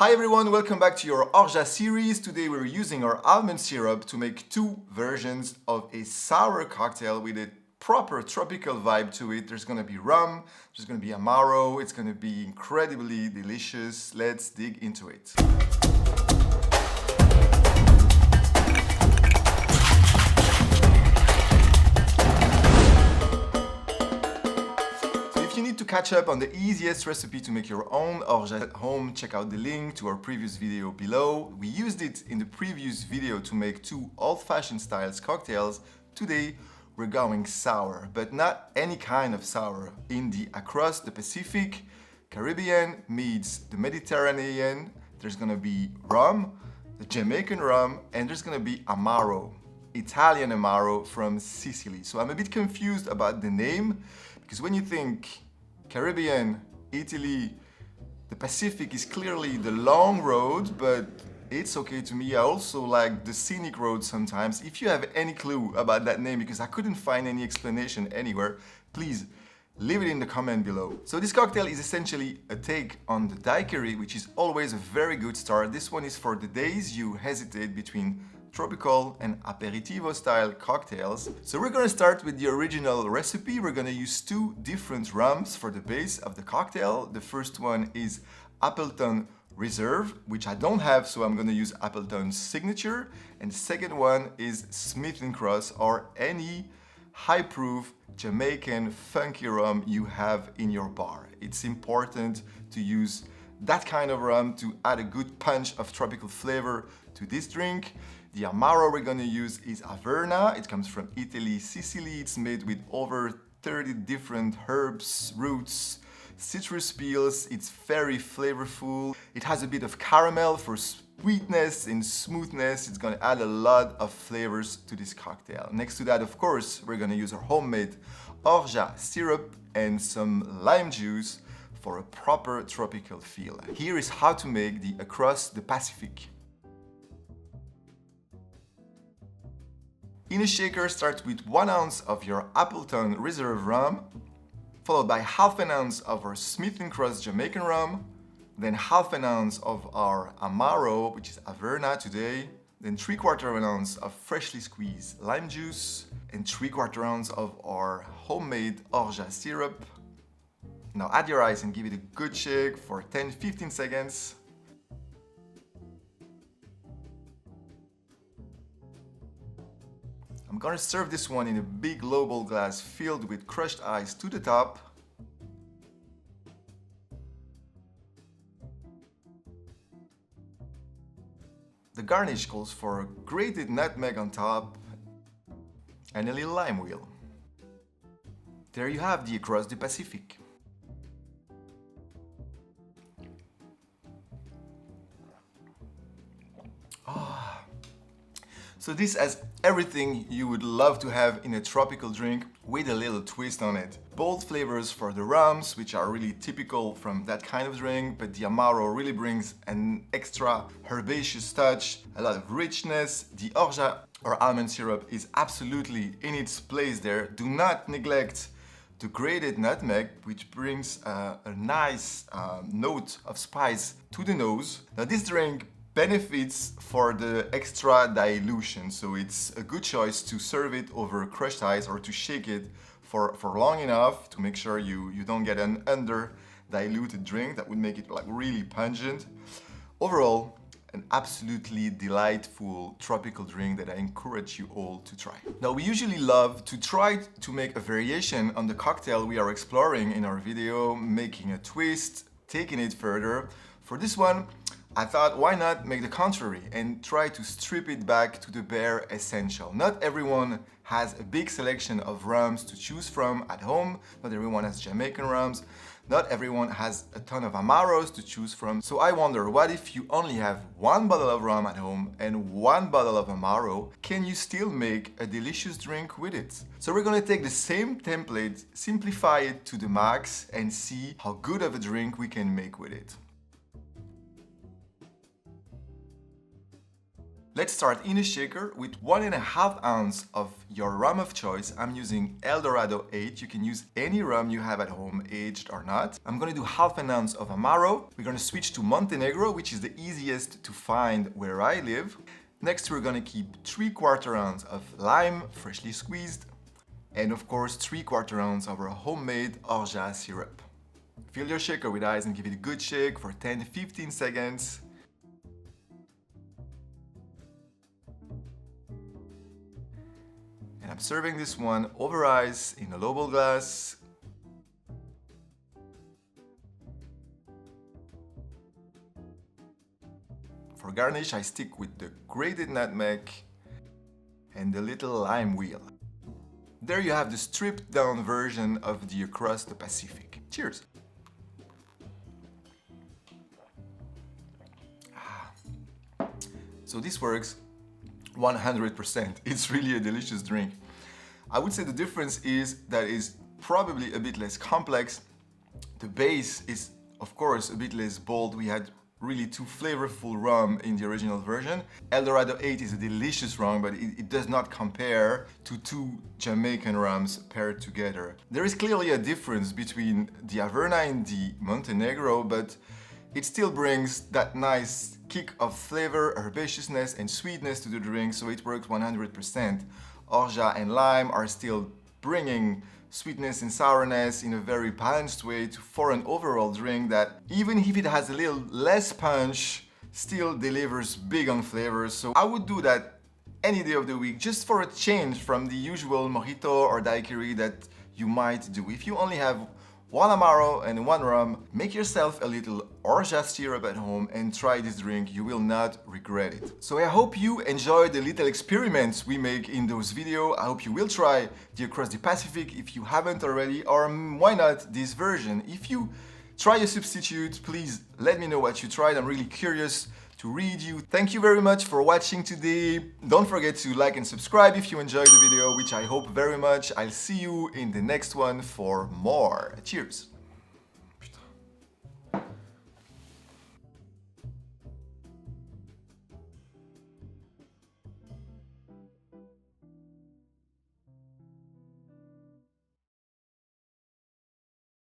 Hi everyone, welcome back to your Orgeat series. Today we're using our almond syrup to make two versions of a sour cocktail with a proper tropical vibe to it. There's gonna be rum, there's gonna be Amaro, it's gonna be incredibly delicious. Let's dig into it. If you need to catch up on the easiest recipe to make your own orgeat at home, check out the link to our previous video below. We used it in the previous video to make two old-fashioned styles cocktails. Today we're going sour, but not any kind of sour. Across the Pacific, Caribbean meets the Mediterranean, there's gonna be rum, the Jamaican rum, and there's gonna be Amaro, Italian Amaro from Sicily. So I'm a bit confused about the name, because when you think Caribbean, Italy, the Pacific is clearly the long road, but it's okay to me. I also like the scenic road sometimes. If you have any clue about that name, because I couldn't find any explanation anywhere, please leave it in the comment below. So this cocktail is essentially a take on the Daiquiri, which is always a very good start. This one is for the days you hesitate between tropical and aperitivo style cocktails. So we're gonna start with the original recipe. We're gonna use two different rums for the base of the cocktail. The first one is Appleton Reserve, which I don't have, so I'm gonna use Appleton's Signature. And the second one is Smith Cross, or any high proof Jamaican funky rum you have in your bar. It's important to use that kind of rum to add a good punch of tropical flavor to this drink. The Amaro we're gonna use is Averna. It comes from Italy, Sicily. It's made with over 30 different herbs, roots, citrus peels. It's very flavorful. It has a bit of caramel for sweetness and smoothness. It's gonna add a lot of flavors to this cocktail. Next to that, of course, we're gonna use our homemade Orgeat syrup and some lime juice for a proper tropical feel. Here is how to make the Across the Pacific. In a shaker, start with 1 ounce of your Appleton Reserve rum, followed by half an ounce of our Smith & Cross Jamaican rum, then half an ounce of our Amaro, which is Averna today, then 3/4 ounce of freshly squeezed lime juice, and 3/4 ounce of our homemade Orgeat syrup. Now add your ice and give it a good shake for 10-15 seconds. I'm gonna serve this one in a big lowball glass filled with crushed ice to the top. The garnish calls for a grated nutmeg on top and a little lime wheel. There you have the Across the Pacific. So this has everything you would love to have in a tropical drink with a little twist on it. Bold flavors for the rums, which are really typical from that kind of drink, but the Amaro really brings an extra herbaceous touch, a lot of richness. The Orgeat or almond syrup is absolutely in its place there. Do not neglect the grated nutmeg, which brings a nice note of spice to the nose. Now this drink benefits for the extra dilution, so it's a good choice to serve it over crushed ice or to shake it for long enough to make sure you don't get an under diluted drink that would make it like really pungent. Overall, an absolutely delightful tropical drink that I encourage you all to try. Now we usually love to try to make a variation on the cocktail we are exploring in our video, making a twist, taking it further. For this one, I thought, why not make the contrary and try to strip it back to the bare essential. Not everyone has a big selection of rums to choose from at home. Not everyone has Jamaican rums. Not everyone has a ton of Amaros to choose from. So I wonder, what if you only have 1 bottle of rum at home and 1 bottle of Amaro? Can you still make a delicious drink with it? So we're gonna take the same template, simplify it to the max, and see how good of a drink we can make with it. Let's start in a shaker with 1.5 ounce of your rum of choice. I'm using Eldorado 8. You can use any rum you have at home, aged or not. I'm gonna do 1/2 ounce of Amaro. We're gonna switch to Montenegro, which is the easiest to find where I live. Next, we're gonna keep 3/4 ounce of lime, freshly squeezed. And of course, 3/4 ounce of our homemade Orgeat syrup. Fill your shaker with ice and give it a good shake for 10-15 seconds. And I'm serving this one over ice in a lowball glass. For garnish, I stick with the grated nutmeg and the little lime wheel. There you have the stripped down version of the Across the Pacific. Cheers! So this works 100%. It's really a delicious drink. I would say the difference is that it's probably a bit less complex. The base is, of course, a bit less bold. We had really two flavorful rum in the original version. Eldorado 8 is a delicious rum, but it does not compare to two Jamaican rums paired together. There is clearly a difference between the Averna and the Montenegro, but it still brings that nice kick of flavor, herbaceousness and sweetness to the drink, so it works 100%. Orgeat and lime are still bringing sweetness and sourness in a very balanced way for an overall drink that, even if it has a little less punch, still delivers big on flavors. So I would do that any day of the week, just for a change from the usual mojito or daiquiri that you might do. If you only have one Amaro and one rum, make yourself a little Orgeat syrup at home and try this drink. You will not regret it. So I hope you enjoyed the little experiments we make in those videos. I hope you will try the Across the Pacific if you haven't already, or why not this version. If you try a substitute, please let me know what you tried. I'm really curious to read you. Thank you very much for watching today. Don't forget to like and subscribe if you enjoyed the video, which I hope very much. I'll see you in the next one for more. Cheers!